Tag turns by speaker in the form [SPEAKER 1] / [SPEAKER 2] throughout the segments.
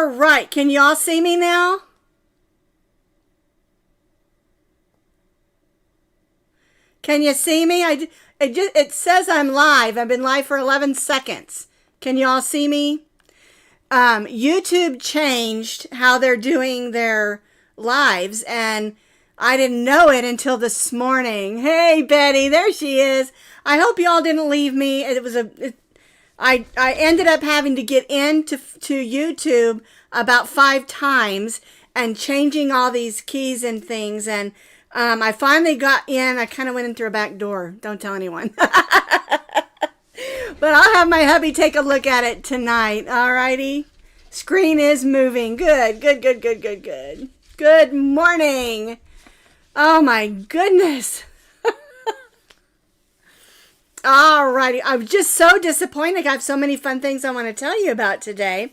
[SPEAKER 1] All right. Can you all see me now? Can you see me? It says I'm live. I've been live for 11 seconds. Can you all see me? YouTube changed how they're doing their lives, and I didn't know it until this morning. Hey, Betty, there she is. I hope y'all didn't leave me. I ended up having to get into YouTube about 5 times and changing all these keys and things, and I finally got in. I kind of went in through a back door. Don't tell anyone. But I'll have my hubby take a look at it tonight. Alrighty. Screen is moving. Good. Good morning. Oh my goodness. Alrighty. I'm just so disappointed. I have so many fun things I want to tell you about today.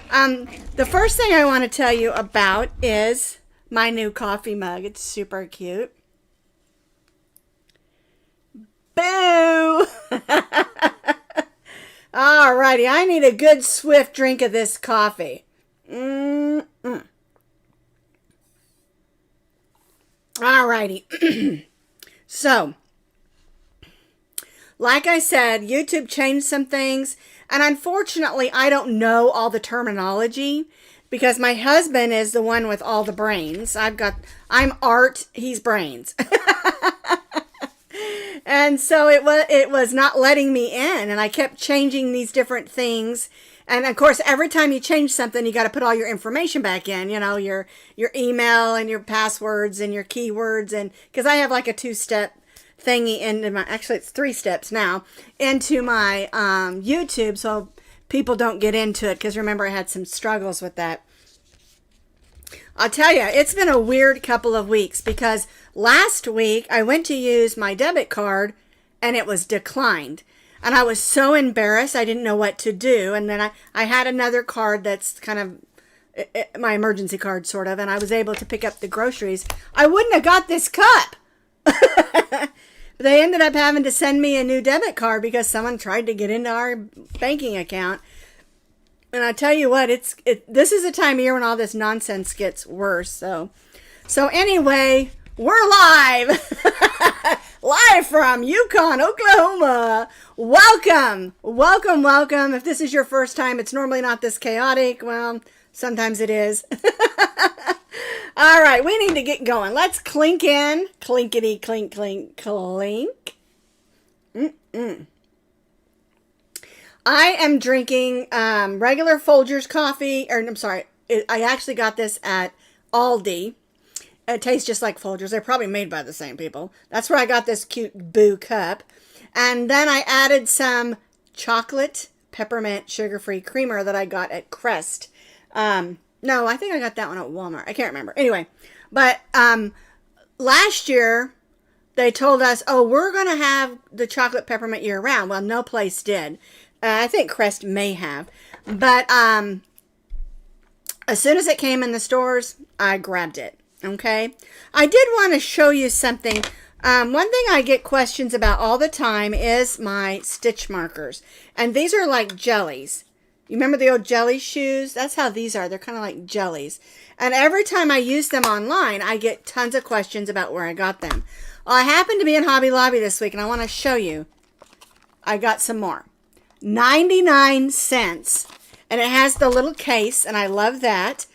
[SPEAKER 1] The first thing I want to tell you about is my new coffee mug. It's super cute. Boo! Alrighty, I need a good swift drink of this coffee. Alrighty. So, like I said, YouTube changed some things, and unfortunately, I don't know all the terminology because my husband is the one with all the brains. I'm art, he's brains. And so it was not letting me in, and I kept changing these different things. And of course, every time you change something, you got to put all your information back in, you know, your email and your passwords and your keywords. And because I have like a 2-step thingy into my, actually it's 3 steps now, into my YouTube, so people don't get into it, because remember I had some struggles with that. I'll tell you, it's been a weird couple of weeks, because last week I went to use my debit card and it was declined. And I was so embarrassed, I didn't know what to do. And then I had another card that's kind of my emergency card, sort of, and I was able to pick up the groceries. I wouldn't have got this cup. They ended up having to send me a new debit card because someone tried to get into our banking account. And I tell you what, this is a time of year when all this nonsense gets worse. So anyway, we're live. Live from Yukon, Oklahoma. Welcome. If this is your first time, it's normally not this chaotic. Well, sometimes it is. All right, we need to get going. Let's clink in. Clinkety, clink, clink, clink. I am drinking regular Folgers coffee, or I'm sorry, I actually got this at Aldi. It tastes just like Folgers. They're probably made by the same people. That's where I got this cute Boo cup. And then I added some chocolate peppermint sugar-free creamer that I got at Crest. No, I think I got that one at Walmart. I can't remember. Anyway, but last year they told us, oh, we're going to have the chocolate peppermint year-round. Well, no place did. I think Crest may have. But as soon as it came in the stores, I grabbed it. Okay? I did want to show you something. One thing I get questions about all the time is my stitch markers. And these are like jellies. You remember the old jelly shoes? That's how these are. They're kind of like jellies. And every time I use them online, I get tons of questions about where I got them. Well, I happened to be in Hobby Lobby this week, and I want to show you. I got some more. 99 cents. And it has the little case, and I love that.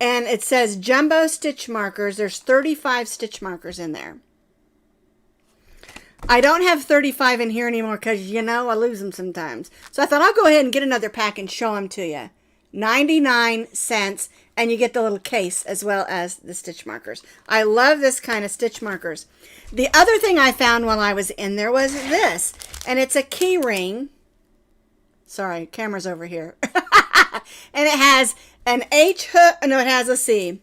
[SPEAKER 1] And it says jumbo stitch markers. There's 35 stitch markers in there. I don't have 35 in here anymore because, you know, I lose them sometimes. So I thought I'll go ahead and get another pack and show them to you. 99 cents, and you get the little case as well as the stitch markers. I love this kind of stitch markers. The other thing I found while I was in there was this, and it's a key ring. Sorry, camera's over here. And it has an H hook. No, it has a C.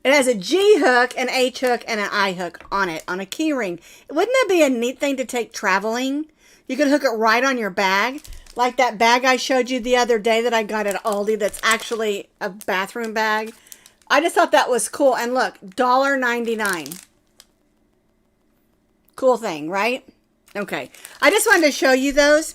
[SPEAKER 1] It has a G hook, an H hook, and an I hook on it, on a key ring. Wouldn't that be a neat thing to take traveling? You could hook it right on your bag. Like that bag I showed you the other day that I got at Aldi that's actually a bathroom bag. I just thought that was cool. And look, $1.99. Cool thing, right? Okay. I just wanted to show you those.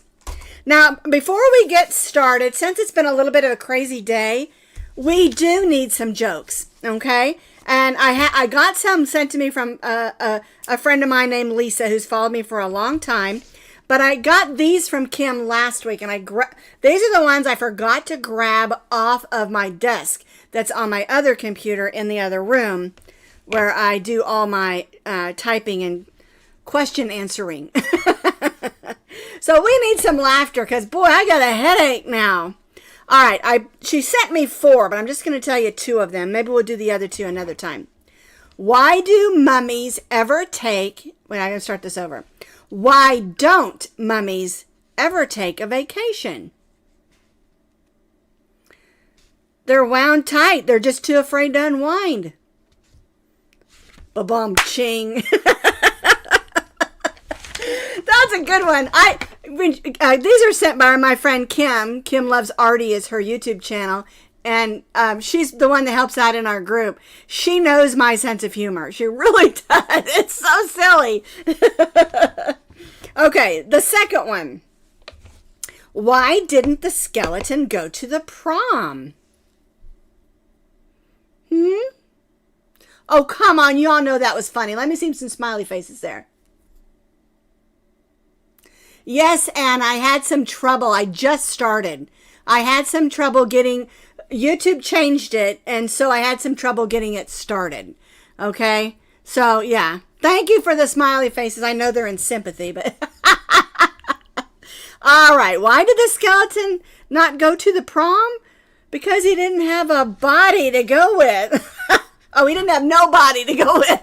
[SPEAKER 1] Now, before we get started, since it's been a little bit of a crazy day, we do need some jokes, okay? And I got some sent to me from a friend of mine named Lisa, who's followed me for a long time. But I got these from Kim last week, and these are the ones I forgot to grab off of my desk that's on my other computer in the other room, where I do all my typing and question answering. So we need some laughter, because boy, I got a headache now. All right, she sent me 4, but I'm just going to tell you 2 of them. Maybe we'll do the other 2 another time. Why do mummies ever take... Wait, I'm going to start this over. Why don't mummies ever take a vacation? They're wound tight. They're just too afraid to unwind. Ba-bum ching. That's a good one. These are sent by my friend Kim. Kim Loves Artie is her YouTube channel. And she's the one that helps out in our group. She knows my sense of humor. She really does. It's so silly. Okay, the second one. Why didn't the skeleton go to the prom? Oh, come on. You all know that was funny. Let me see some smiley faces there. Yes, Anne, I had some trouble. I just started. I had some trouble getting... YouTube changed it, and so I had some trouble getting it started. Okay? So, yeah. Thank you for the smiley faces. I know they're in sympathy, but... All right. Why did the skeleton not go to the prom? Because he didn't have a body to go with. Oh, he didn't have no body to go with.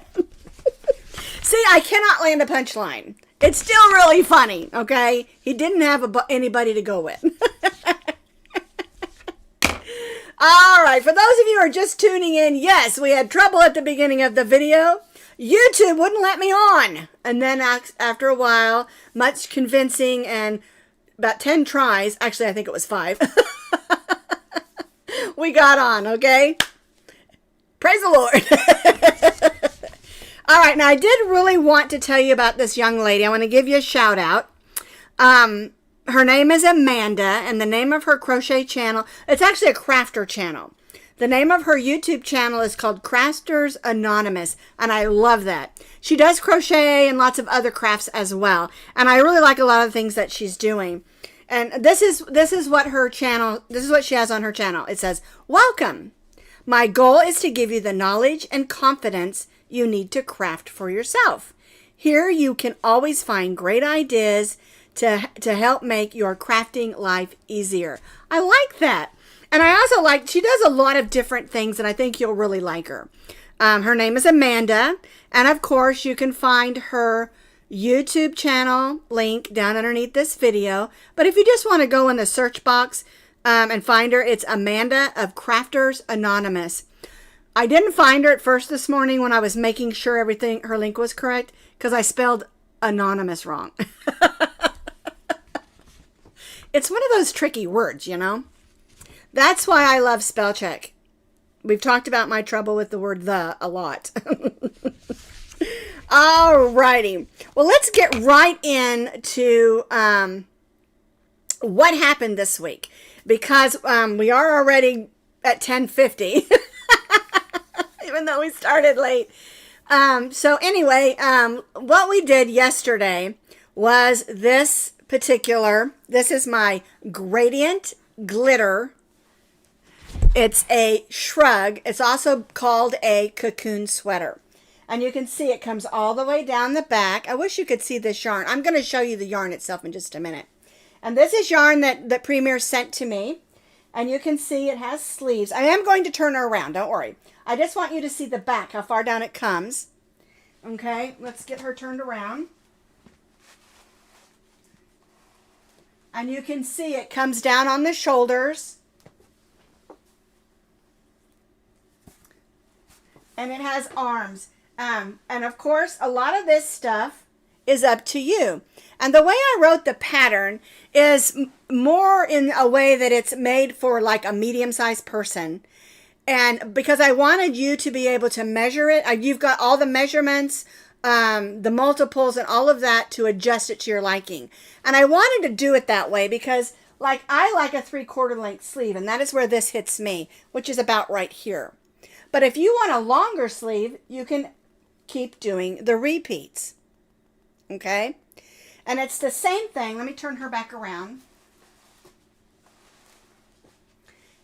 [SPEAKER 1] See, I cannot land a punchline. It's still really funny, okay? He didn't have anybody to go with. All right, for those of you who are just tuning in, yes, we had trouble at the beginning of the video. YouTube wouldn't let me on. And then after a while, much convincing and about 10 tries, actually I think it was 5, we got on, okay? Praise the Lord. All right, now I did really want to tell you about this young lady. I want to give you a shout out. Her name is Amanda, and the name of her crochet channel, it's actually a crafter channel. The name of her YouTube channel is called Crafters Anonymous, and I love that. She does crochet and lots of other crafts as well, and I really like a lot of the things that she's doing. And this is what her channel, this is what she has on her channel. It says, "Welcome. My goal is to give you the knowledge and confidence you need to craft for yourself. Here you can always find great ideas to help make your crafting life easier." I like that. And I also like, she does a lot of different things, and I think you'll really like her. Her name is Amanda. And of course, you can find her YouTube channel link down underneath this video. But if you just want to go in the search box and find her, it's Amanda of Crafters Anonymous. I didn't find her at first this morning when I was making sure everything, her link was correct, because I spelled anonymous wrong. It's one of those tricky words, you know. That's why I love spell check. We've talked about my trouble with the word "the" a lot. Alrighty. Well, let's get right into what happened this week, because we are already at 10:50. Even though we started late. So anyway, what we did yesterday was this is my gradient glitter. It's a shrug. It's also called a cocoon sweater. And you can see it comes all the way down the back. I wish you could see this yarn. I'm going to show you the yarn itself in just a minute. And this is yarn that Premier sent to me. And you can see it has sleeves. I am going to turn her around. Don't worry. I just want you to see the back, how far down it comes. Okay, let's get her turned around. And you can see it comes down on the shoulders. And it has arms. And of course, a lot of this stuff is up to you. And the way I wrote the pattern is more in a way that it's made for like a medium-sized person. And because I wanted you to be able to measure it, you've got all the measurements the multiples and all of that to adjust it to your liking. And I wanted to do it that way because like I like a 3/4 length sleeve, and that is where this hits me, which is about right here. But if you want a longer sleeve, you can keep doing the repeats. Okay? And it's the same thing. Let me turn her back around.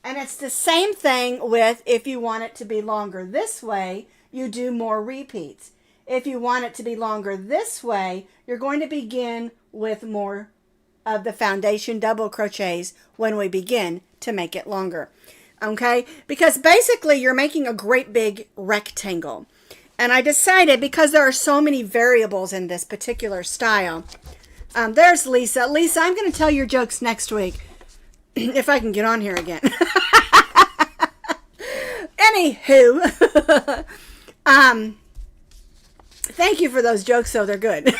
[SPEAKER 1] And it's the same thing with if you want it to be longer this way, you do more repeats. If you want it to be longer this way, you're going to begin with more of the foundation double crochets when we begin to make it longer. Okay? Because basically you're making a great big rectangle. And I decided, because there are so many variables in this particular style. There's Lisa. Lisa, I'm going to tell your jokes next week. If I can get on here again. Anywho. Thank you for those jokes, though. They're good.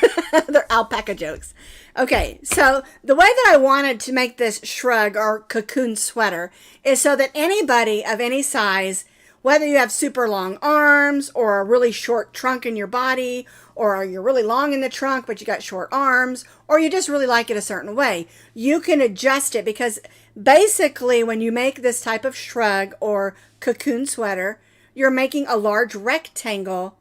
[SPEAKER 1] They're alpaca jokes. Okay, so the way that I wanted to make this shrug or cocoon sweater is so that anybody of any size, whether you have super long arms or a really short trunk in your body, or you're really long in the trunk but you got short arms, or you just really like it a certain way, you can adjust it, because basically when you make this type of shrug or cocoon sweater, you're making a large rectangle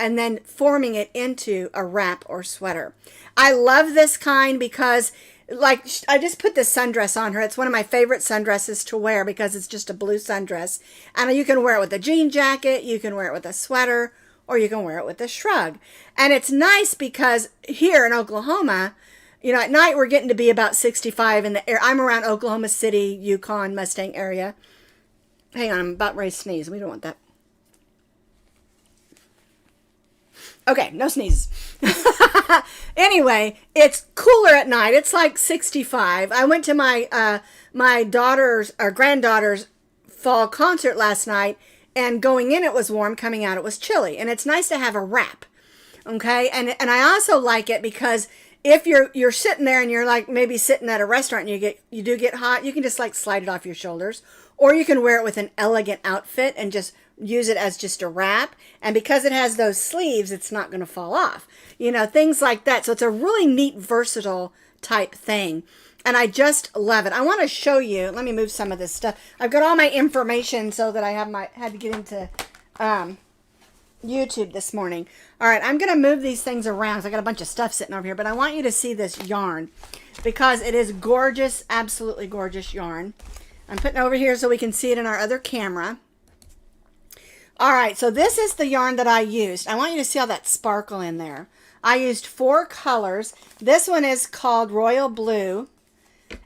[SPEAKER 1] and then forming it into a wrap or sweater. I love this kind because, like, I just put this sundress on her. It's one of my favorite sundresses to wear because it's just a blue sundress. And you can wear it with a jean jacket, you can wear it with a sweater, or you can wear it with a shrug. And it's nice because here in Oklahoma, you know, at night we're getting to be about 65 in the air. I'm around Oklahoma City, Yukon, Mustang area. Hang on, I'm about ready to sneeze. We don't want that. Okay, no sneezes. Anyway, it's cooler at night. It's like 65. I went to my my daughter's or granddaughter's fall concert last night, and going in it was warm, coming out it was chilly. And it's nice to have a wrap. Okay? And I also like it because if you're sitting there and you're like maybe sitting at a restaurant and you do get hot, you can just like slide it off your shoulders, or you can wear it with an elegant outfit and just use it as just a wrap. And because it has those sleeves, it's not going to fall off. You know, things like that. So it's a really neat, versatile type thing. And I just love it. I want to show you. Let me move some of this stuff. I've got all my information so that I had to get into YouTube this morning. All right, I'm going to move these things around. So I got a bunch of stuff sitting over here. But I want you to see this yarn because it is gorgeous, absolutely gorgeous yarn. I'm putting it over here so we can see it in our other camera. All right, so this is the yarn that I used. I want you to see all that sparkle in there. I used 4 colors. This one is called Royal Blue.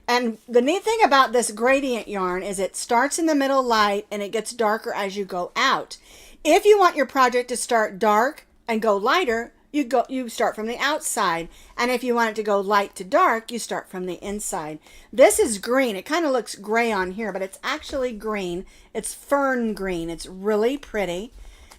[SPEAKER 1] And the neat thing about this gradient yarn is it starts in the middle light and it gets darker as you go out. If you want your project to start dark and go lighter, you start from the outside. And if you want it to go light to dark, you start from the inside. This is green. It kind of looks gray on here, but it's actually green. It's fern green. It's really pretty.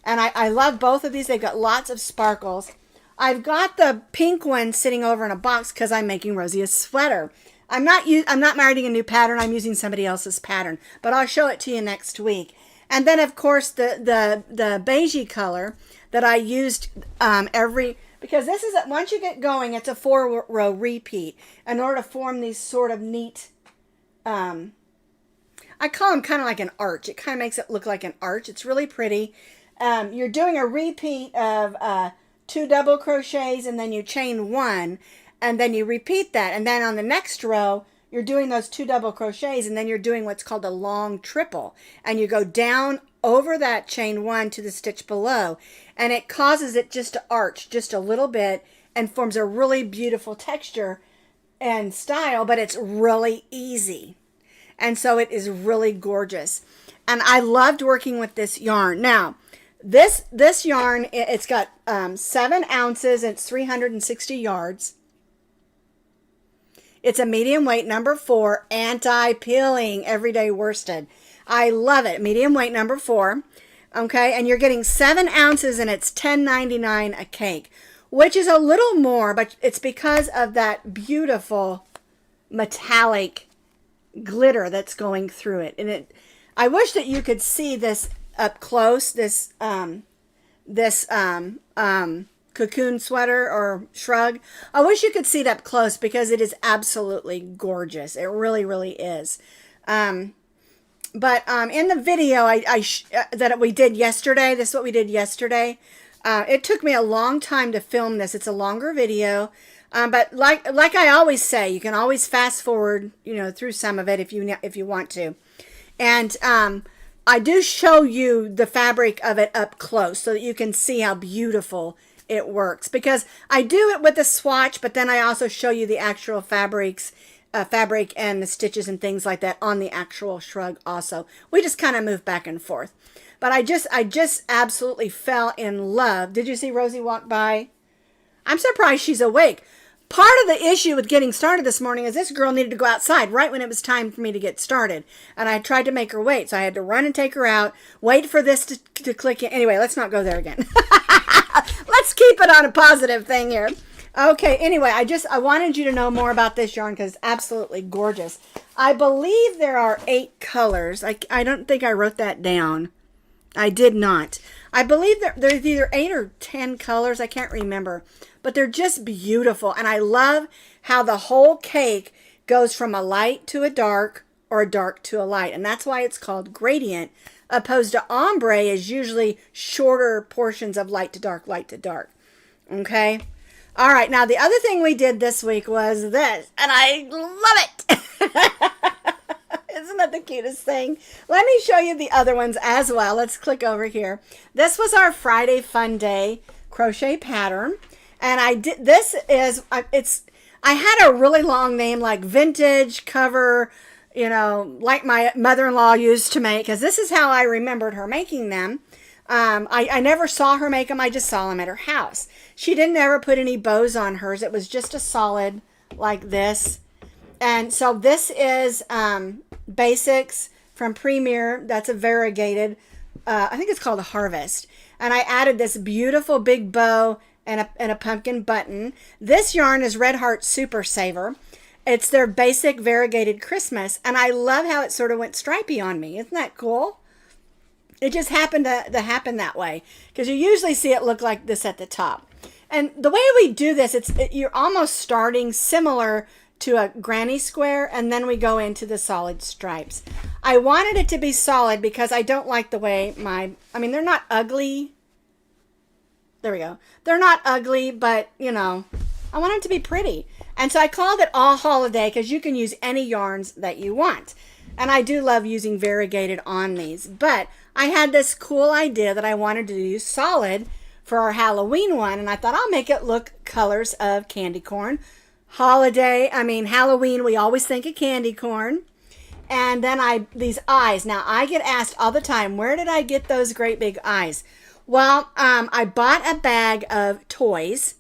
[SPEAKER 1] And I love both of these. They've got lots of sparkles. I've got the pink one sitting over in a box because I'm making Rosie a sweater. I'm not writing a new pattern. I'm using somebody else's pattern, but I'll show it to you next week. And then of course the beigey color that I used because this is once you get going, it's a 4-row repeat in order to form these sort of neat. I call them kind of like an arch. It kind of makes it look like an arch. It's really pretty. You're doing a repeat of 2 double crochets and then you chain 1 and then you repeat that. And then on the next row, you're doing those 2 double crochets and then you're doing what's called a long triple. And you go down over that chain 1 to the stitch below. And it causes it just to arch just a little bit and forms a really beautiful texture and style, but it's really easy. And so it is really gorgeous. And I loved working with this yarn. Now, this yarn, it's got 7 ounces and it's 360 yards. It's a medium weight, number 4, anti-peeling, everyday worsted. I love it. Medium weight, number 4. Okay, and you're getting 7 ounces and it's $10.99 a cake, which is a little more, but it's because of that beautiful metallic glitter that's going through it. And I wish that you could see this up close, this cocoon sweater or shrug. I wish you could see it up close because it is absolutely gorgeous. It really, really is. But in the video that we did yesterday, this is what we did yesterday. It took me a long time to film this. It's a longer video. But like I always say, you can always fast forward, through some of it if you want to. And I do show you the fabric of it up close so that you can see how beautiful it works. Because I do it with a swatch, but then I also show you the actual fabric and the stitches and things like that on the actual shrug also. We just kind of move back and forth. But I just absolutely fell in love. Did you see Rosie walk by? I'm surprised she's awake. Part of the issue with getting started this morning is this girl needed to go outside right when it was time for me to get started. And I tried to make her wait. So I had to run and take her out, wait for this to click in. Anyway, let's not go there again. Let's keep it on a positive thing here. Okay, anyway, I wanted you to know more about this yarn because it's absolutely gorgeous. I believe there are 8 colors. I don't think I wrote that down. I did not. I believe there's either 8 or 10 colors. I can't remember. But they're just beautiful. And I love how the whole cake goes from a light to a dark or a dark to a light. And that's why it's called gradient. Opposed to ombre is usually shorter portions of light to dark, light to dark. Okay? All right. Now, the other thing we did this week was this. And I love it. Isn't that the cutest thing? Let me show you the other ones as well. Let's click over here. This was our Friday Fun Day crochet pattern. And I had a really long name like vintage cover, like my mother-in-law used to make, because this is how I remembered her making them. I never saw her make them. I just saw them at her house. She didn't ever put any bows on hers. It was just a solid like this. And so this is Basics from Premier. That's a variegated, I think it's called a Harvest. And I added this beautiful big bow and a pumpkin button. This yarn is Red Heart Super Saver. It's their basic variegated Christmas. And I love how it sort of went stripy on me. Isn't that cool? It just happened to happen that way. Because you usually see it look like this at the top. And the way we do this, you're almost starting similar to a granny square. And then we go into the solid stripes. I wanted it to be solid because I don't like the way they're not ugly. There we go. They're not ugly, but, I want them to be pretty. And so I called it All Holiday because you can use any yarns that you want. And I do love using variegated on these. But I had this cool idea that I wanted to use solid for our Halloween one. And I thought I'll make it look colors of candy corn. Halloween, we always think of candy corn. And then these eyes. Now, I get asked all the time, where did I get those great big eyes? Well, I bought a bag of toys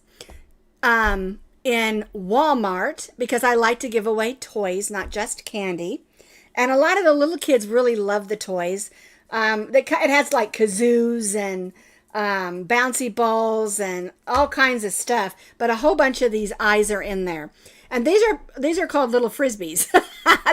[SPEAKER 1] in Walmart because I like to give away toys, not just candy. And a lot of the little kids really love the toys. It has like kazoos and bouncy balls and all kinds of stuff. But a whole bunch of these eyes are in there. And these are called little frisbees.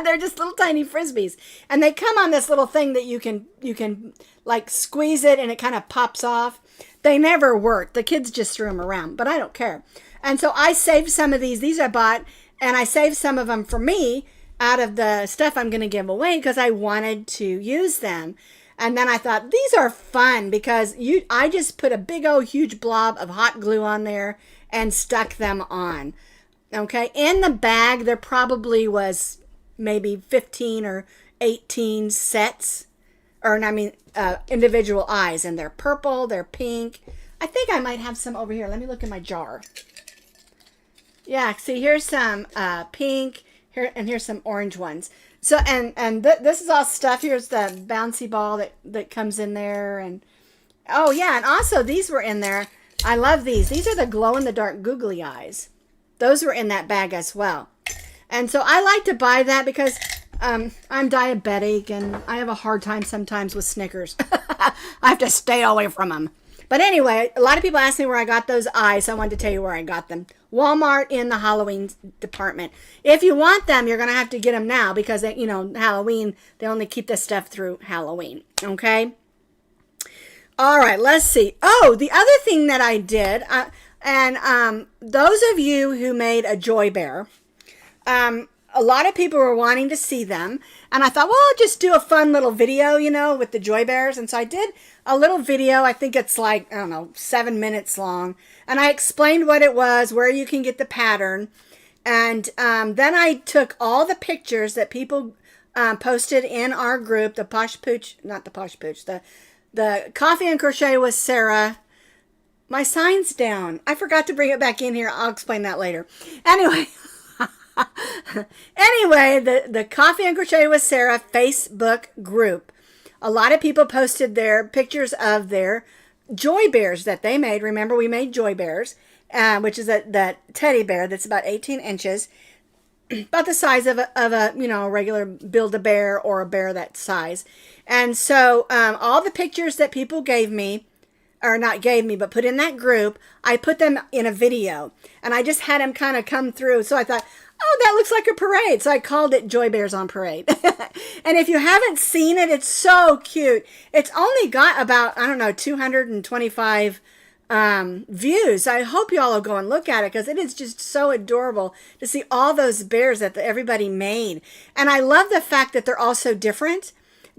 [SPEAKER 1] They're just little tiny frisbees. And they come on this little thing that you can like squeeze it and it kind of pops off. They never work. The kids just threw them around, but I don't care. And so I saved some of these. These I bought, and I saved some of them for me out of the stuff I'm going to give away because I wanted to use them. And then I thought, these are fun because I just put a big old huge blob of hot glue on there and stuck them on. Okay, in the bag, there probably was maybe 15 or 18 sets, individual eyes, and they're purple, they're pink. I think I might have some over here. Let me look in my jar. Yeah, see, here's some pink, and here's some orange ones. So, this is all stuff. Here's the bouncy ball that comes in there, and oh yeah, and also these were in there. I love these. These are the glow-in-the-dark googly eyes. Those were in that bag as well. And so I like to buy that because I'm diabetic and I have a hard time sometimes with Snickers. I have to stay away from them. But anyway, a lot of people ask me where I got those eyes, so I wanted to tell you where I got them. Walmart in the Halloween department. If you want them, you're going to have to get them now because, Halloween, they only keep this stuff through Halloween. Okay? All right, let's see. Oh, the other thing that I did, And those of you who made a joy bear, a lot of people were wanting to see them. And I thought, well, I'll just do a fun little video, you know, with the joy bears. And so I did a little video. I think it's like, I don't know, 7 minutes long. And I explained what it was, where you can get the pattern. And then I took all the pictures that people posted in our group, the Posh Pooch, not the Posh Pooch, the Coffee and Crochet with Sara. My sign's down. I forgot to bring it back in here. I'll explain that later. Anyway, the Coffee and Crochet with Sara Facebook group. A lot of people posted their pictures of their joy bears that they made. Remember, we made joy bears, which is that teddy bear that's about 18 inches, about the size of a you know, a regular Build-A-Bear or a bear that size. And so all the pictures that people gave me, or not gave me, but put in that group, I put them in a video. And I just had them kind of come through. So I thought, oh, that looks like a parade. So I called it Joy Bears on Parade. And if you haven't seen it, it's so cute. It's only got about, I don't know, 225 views. I hope y'all will go and look at it, because it is just so adorable to see all those bears that everybody made. And I love the fact that they're all so different.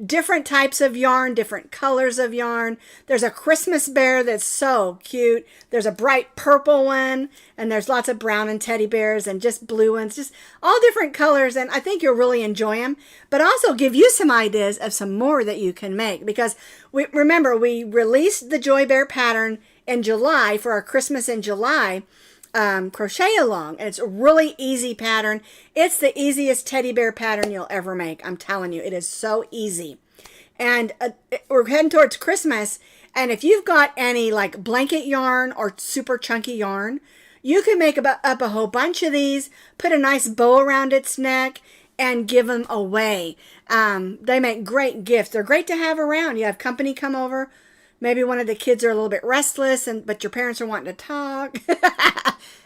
[SPEAKER 1] Different types of yarn, different colors of yarn. There's a Christmas bear that's so cute. There's a bright purple one, and there's lots of brown and teddy bears and just blue ones, just all different colors. And I think you'll really enjoy them, but also give you some ideas of some more that you can make, because remember, we released the Joy Bear pattern in July for our Christmas in July crochet along, and it's a really easy pattern. It's the easiest teddy bear pattern you'll ever make. I'm telling you, it is so easy. And we're heading towards Christmas, and if you've got any like blanket yarn or super chunky yarn, you can make up a whole bunch of these, put a nice bow around its neck, and give them away. They make great gifts. They're great to have around. You have company come over. Maybe one of the kids are a little bit restless, but your parents are wanting to talk.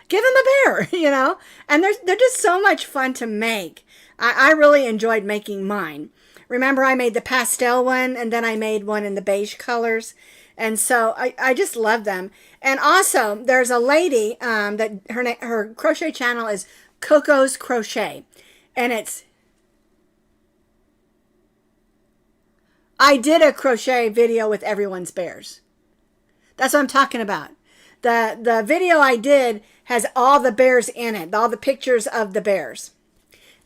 [SPEAKER 1] Give them a bear, you know. And they're just so much fun to make. I really enjoyed making mine. Remember, I made the pastel one, and then I made one in the beige colors. And so I just love them. And also, there's a lady that her crochet channel is Coco's Crochet. And I did a crochet video with everyone's bears. That's what I'm talking about. The video I did has all the bears in it, all the pictures of the bears.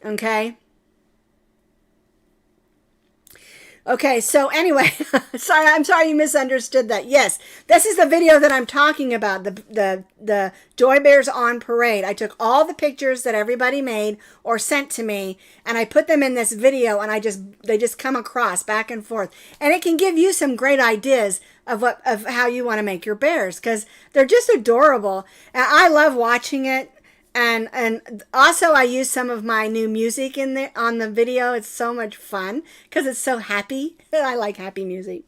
[SPEAKER 1] Okay? Okay, so anyway, I'm sorry you misunderstood that. Yes, this is the video that I'm talking about, the Joy Bears on Parade. I took all the pictures that everybody made or sent to me, and I put them in this video, and they just come across back and forth. And it can give you some great ideas of how you want to make your bears, because they're just adorable. And I love watching it. And also I use some of my new music in there on the video. It's so much fun because it's so happy. I like happy music.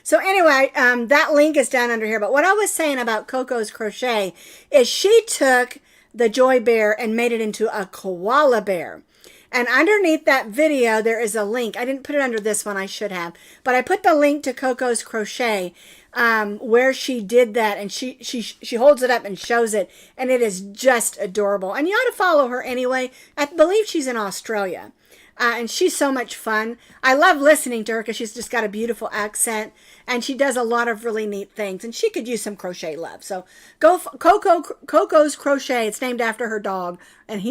[SPEAKER 1] So anyway, that link is down under here. But what I was saying about Coco's Crochet is she took the Joy Bear and made it into a koala bear. And underneath that video, there is a link. I didn't put it under this one. I should have. But I put the link to Coco's Crochet where she did that. And she holds it up and shows it. And it is just adorable. And you ought to follow her anyway. I believe she's in Australia. And she's so much fun. I love listening to her because she's just got a beautiful accent. And she does a lot of really neat things. And she could use some crochet love. So go Coco's Crochet. It's named after her dog. And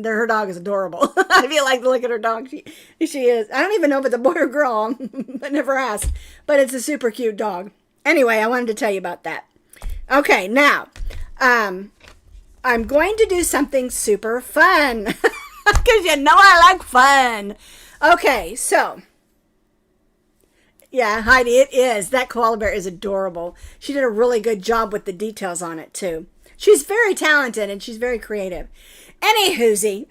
[SPEAKER 1] her dog is adorable. If you like to look at her dog, she is. I don't even know if it's a boy or girl. I never asked. But it's a super cute dog. Anyway, I wanted to tell you about that. Okay, now, I'm going to do something super fun. Because you know I like fun. Okay, so. Yeah, Heidi, it is. That koala bear is adorable. She did a really good job with the details on it, too. She's very talented and she's very creative. Anywhoosie.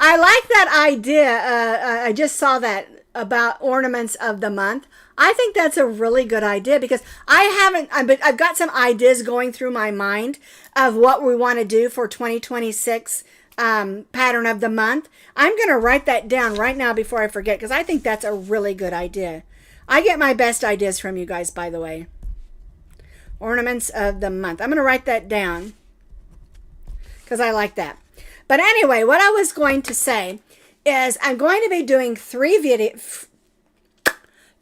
[SPEAKER 1] I like that idea. I just saw that about ornaments of the month. I think that's a really good idea because I've got some ideas going through my mind of what we want to do for 2026 pattern of the month. I'm going to write that down right now before I forget because I think that's a really good idea. I get my best ideas from you guys, by the way. Ornaments of the month. I'm going to write that down because I like that. But anyway, what I was going to say is I'm going to be doing three videos.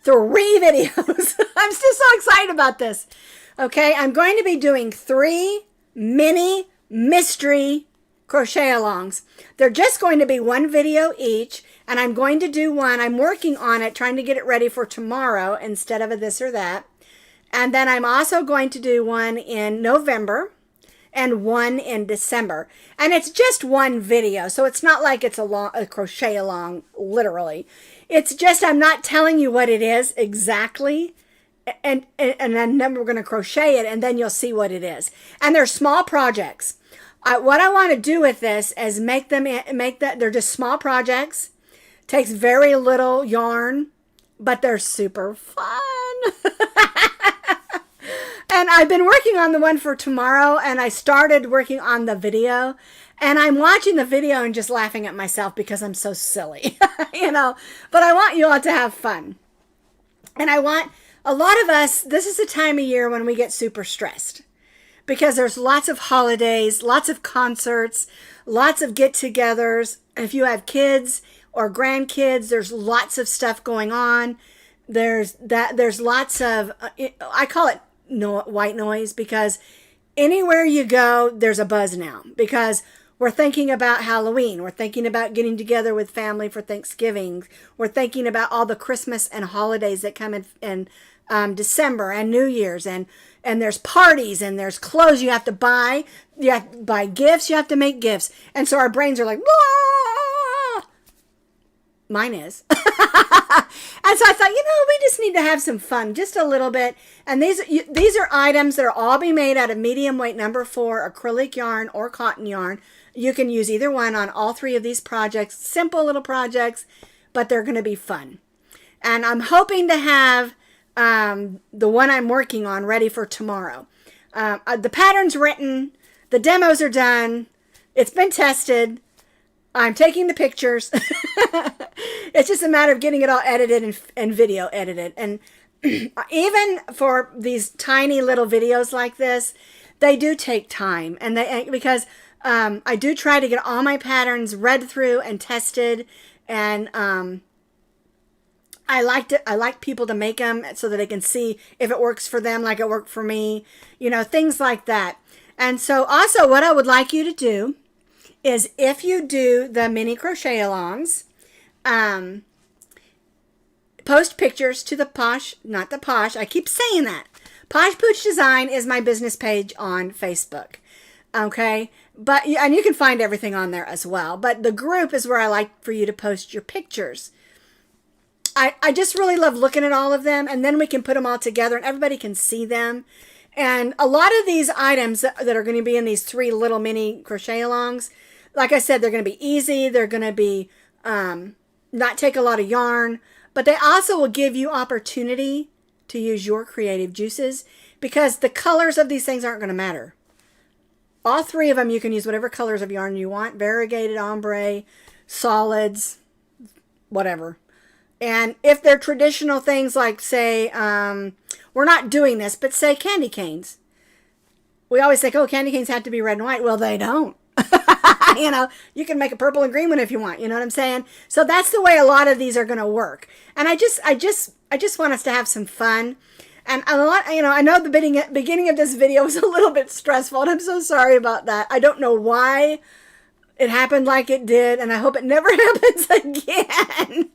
[SPEAKER 1] I'm still so excited about this. Okay, I'm going to be doing 3 mini mystery crochet alongs. They're just going to be 1 video each, and I'm going to do one. I'm working on it, trying to get it ready for tomorrow instead of a this or that. And then I'm also going to do one in November and one in December. And it's just 1 video, so it's not like it's a crochet along, literally. It's just I'm not telling you what it is exactly. And then we're going to crochet it, and then you'll see what it is. And they're small projects. What I want to do with this is they're just small projects. Takes very little yarn, but they're super fun. And I've been working on the one for tomorrow, and I started working on the video, and I'm watching the video and just laughing at myself because I'm so silly, but I want you all to have fun. And I want a lot of us, this is the time of year when we get super stressed because there's lots of holidays, lots of concerts, lots of get-togethers. If you have kids or grandkids, there's lots of stuff going on. There's lots of, I call it white noise because anywhere you go, there's a buzz now because we're thinking about Halloween. We're thinking about getting together with family for Thanksgiving. We're thinking about all the Christmas and holidays that come in December and New Year's. And there's parties and there's clothes you have to buy. You have to buy gifts. You have to make gifts. And so our brains are like, wah! Mine is. And so I thought, we just need to have some fun, just a little bit. And these are items that are all be made out of medium weight number 4 acrylic yarn or cotton yarn. You can use either one on all 3 of these projects. Simple little projects, but they're going to be fun. And I'm hoping to have the one I'm working on ready for tomorrow. The pattern's written. The demos are done. It's been tested. I'm taking the pictures. It's just a matter of getting it all edited and video edited. And even for these tiny little videos like this, they do take time. And because I do try to get all my patterns read through and tested. And I like people to make them so that they can see if it works for them like it worked for me. Things like that. And so also what I would like you to do is if you do the mini crochet alongs, post pictures to the Posh, not the Posh. I keep saying that. Posh Pooch Design is my business page on Facebook. Okay. And you can find everything on there as well. But the group is where I like for you to post your pictures. I just really love looking at all of them, and then we can put them all together and everybody can see them. And a lot of these items that are going to be in these 3 little mini crochet alongs, like I said, they're going to be easy. They're going to be not take a lot of yarn, but they also will give you opportunity to use your creative juices because the colors of these things aren't going to matter. All 3 of them, you can use whatever colors of yarn you want, variegated, ombre, solids, whatever. And if they're traditional things like, say, we're not doing this, but say candy canes. We always think, candy canes have to be red and white. Well, they don't. You can make a purple and green one if you want. You know what I'm saying? So that's the way a lot of these are going to work. And I just want us to have some fun. And a lot, I know the beginning of this video was a little bit stressful, and I'm so sorry about that. I don't know why it happened like it did, and I hope it never happens again.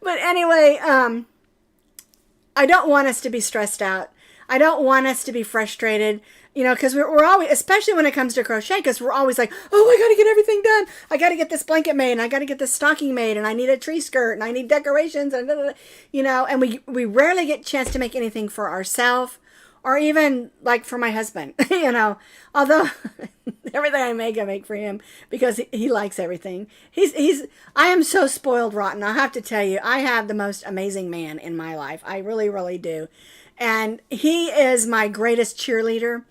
[SPEAKER 1] But anyway, I don't want us to be stressed out. I don't want us to be frustrated, because we're always, especially when it comes to crochet, because we're always like, I got to get everything done. I got to get this blanket made, and I got to get this stocking made, and I need a tree skirt, and I need decorations, and and we rarely get a chance to make anything for ourselves, or even like for my husband, although everything I make for him because he likes everything. I am so spoiled rotten. I have to tell you, I have the most amazing man in my life. I really, really do. And he is my greatest cheerleader.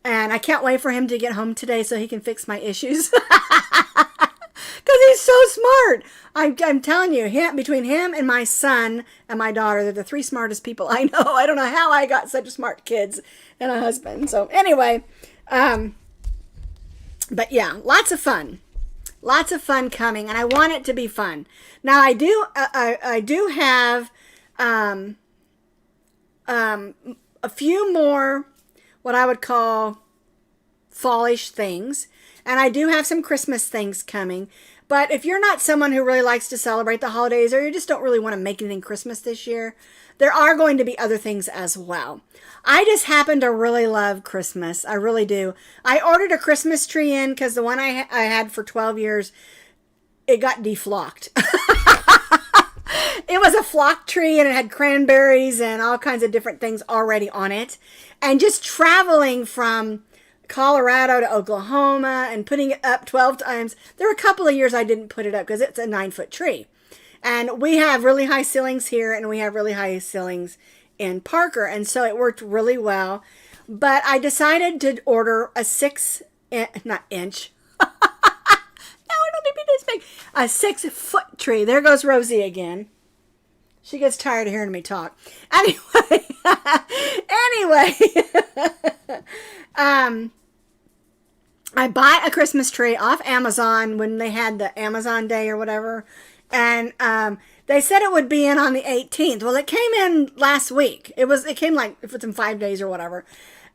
[SPEAKER 1] And I can't wait for him to get home today so he can fix my issues. Because he's so smart. I'm telling you, between him and my son and my daughter, they're the three smartest people I know. I don't know how I got such smart kids and a husband. So anyway, but yeah, lots of fun. Lots of fun coming, and I want it to be fun. Now, I do have a few more what I would call fallish things, and I do have some Christmas things coming. But if you're not someone who really likes to celebrate the holidays, or you just don't really want to make anything Christmas this year, there are going to be other things as well. I just happen to really love Christmas. I really do. I ordered a Christmas tree in because the one I had for 12 years, it got deflocked. It was a flock tree, and it had cranberries and all kinds of different things already on it. And just traveling from Colorado to Oklahoma and putting it up 12 times, there were a couple of years I didn't put it up because it's a 9-foot tree. And we have really high ceilings here, and we have really high ceilings in Parker, and so it worked really well. But I decided to order a 6-inch. No, it don't need to be this big. A 6-foot tree. There goes Rosie again. She gets tired of hearing me talk. Anyway, I bought a Christmas tree off Amazon when they had the Amazon Day or whatever, and they said it would be in on the 18th. Well, it came in last week. It came like if it's in 5 days or whatever,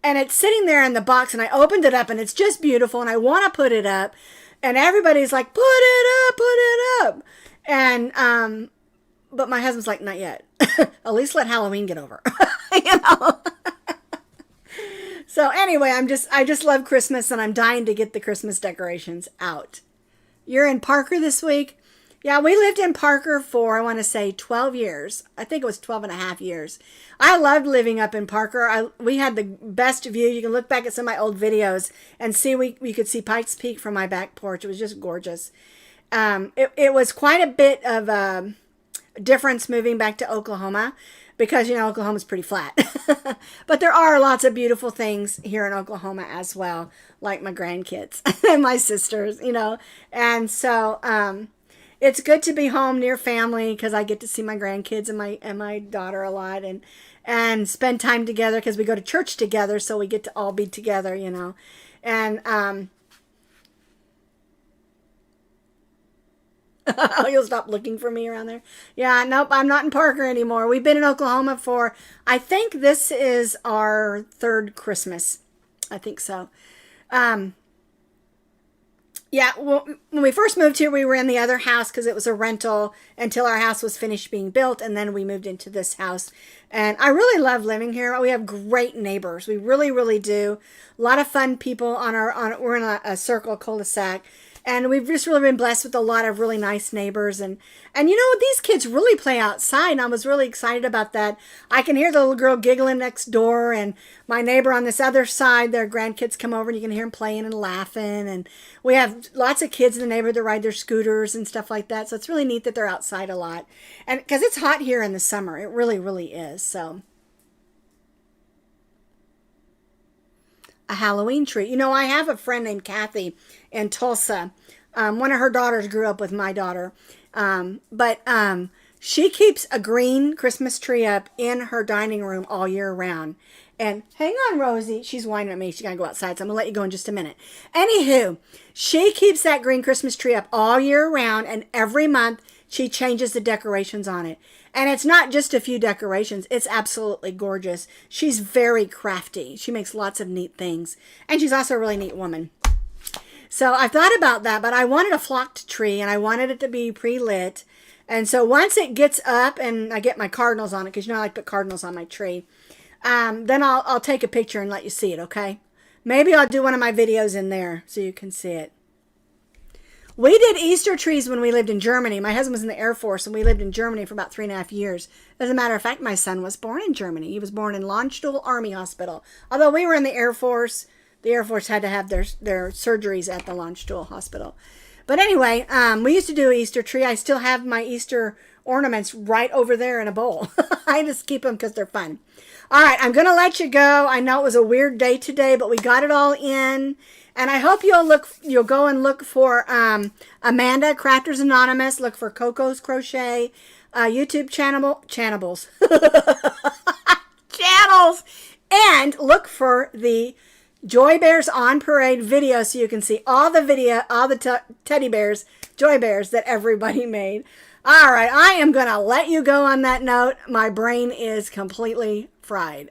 [SPEAKER 1] and it's sitting there in the box. And I opened it up, and it's just beautiful, and I want to put it up, and everybody's like, "Put it up," and but my husband's like, "Not yet. At least let Halloween get over," you know. So anyway, I just love Christmas, and I'm dying to get the Christmas decorations out. You're in Parker this week? Yeah, we lived in Parker for, I want to say, 12 years. I think it was 12 and a half years. I loved living up in Parker. We had the best view. You can look back at some of my old videos and see we could see Pikes Peak from my back porch. It was just gorgeous. It was quite a bit of a difference moving back to Oklahoma because, you know, Oklahoma's pretty flat. But there are lots of beautiful things here in Oklahoma as well, like my grandkids and my sisters, you know. And so it's good to be home near family because I get to see my grandkids and my daughter a lot and spend time together because we go to church together, so we get to all be together, you know. And you'll stop looking for me around there. Yeah, nope, I'm not in Parker anymore. We've been in Oklahoma for, I think this is our 3rd Christmas. I think so. Yeah, well, when we first moved here, we were in the other house because it was a rental until our house was finished being built, and then we moved into this house. And I really love living here. We have great neighbors. We really, really do. A lot of fun people we're in a circle cul-de-sac. And we've just really been blessed with a lot of really nice neighbors. And you know, these kids really play outside. And I was really excited about that. I can hear the little girl giggling next door. And my neighbor on this other side, their grandkids come over and you can hear them playing and laughing. And we have lots of kids in the neighborhood that ride their scooters and stuff like that. So it's really neat that they're outside a lot. And because it's hot here in the summer. It really, really is. So a Halloween tree. You know, I have a friend named Kathy in Tulsa. One of her daughters grew up with my daughter. But she keeps a green Christmas tree up in her dining room all year round. And hang on, Rosie. She's whining at me. She's got to go outside, so I'm going to let you go in just a minute. Anywho, she keeps that green Christmas tree up all year round, and every month she changes the decorations on it. And it's not just a few decorations. It's absolutely gorgeous. She's very crafty. She makes lots of neat things. And she's also a really neat woman. So I thought about that, but I wanted a flocked tree, and I wanted it to be pre-lit. And so once it gets up and I get my cardinals on it, because you know I like to put cardinals on my tree, then I'll take a picture and let you see it, okay? Maybe I'll do one of my videos in there so you can see it. We did Easter trees when we lived in Germany. My husband was in the Air Force, and we lived in Germany for about 3.5 years. As a matter of fact, my son was born in Germany. He was born in Landstuhl Army Hospital. Although we were in the Air Force had to have their surgeries at the Landstuhl Hospital. But anyway, we used to do an Easter tree. I still have my Easter ornaments right over there in a bowl. I just keep them because they're fun. All right, I'm going to let you go. I know it was a weird day today, but we got it all in. And I hope you'll go and look for Amanda Crafters Anonymous. Look for Coco's Crochet YouTube channels, and look for the Joy Bears on Parade video so you can see all the teddy bears, Joy Bears that everybody made. All right, I am going to let you go on that note. My brain is completely fried.